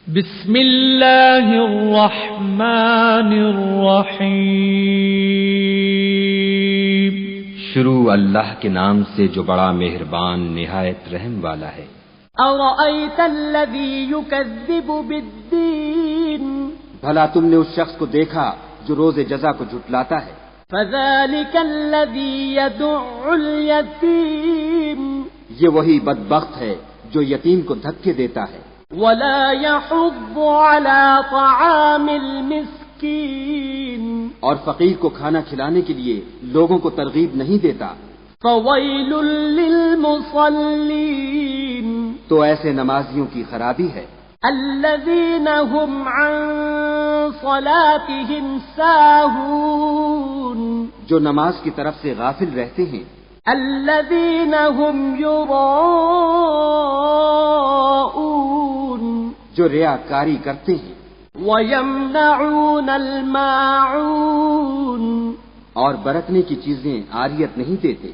بسم اللہ الرحمن الرحیم۔ شروع اللہ کے نام سے جو بڑا مہربان نہایت رحم والا ہے۔ أَرَأَيْتَ الَّذِي يُكَذِّبُ بِالدِّينِ، بھلا تم نے اس شخص کو دیکھا جو روز جزا کو جھٹلاتا ہے۔ فَذَلِكَ الَّذِي يَدُعُّ الْيَتِيمَ، یہ وہی بدبخت ہے جو یتیم کو دھکے دیتا ہے، وَلَا يَحُضُّ عَلَى طَعَامِ الْمِسْكِينِ، اور فقیر کو کھانا کھلانے کے لیے لوگوں کو ترغیب نہیں دیتا۔ فَوَيْلٌ لِّلْمُصَلِّينَ، تو ایسے نمازیوں کی خرابی ہے، الَّذِينَ هُمْ عَن صَلَاتِهِمْ سَاهُونَ، جو نماز کی طرف سے غافل رہتے ہیں، الَّذِينَ هُمْ يُرَاءُونَ، جو ریاکاری کرتے ہیں، وَيَمْنَعُونَ الْمَاعُونَ، اور برتنے کی چیزیں عاریت نہیں دیتے۔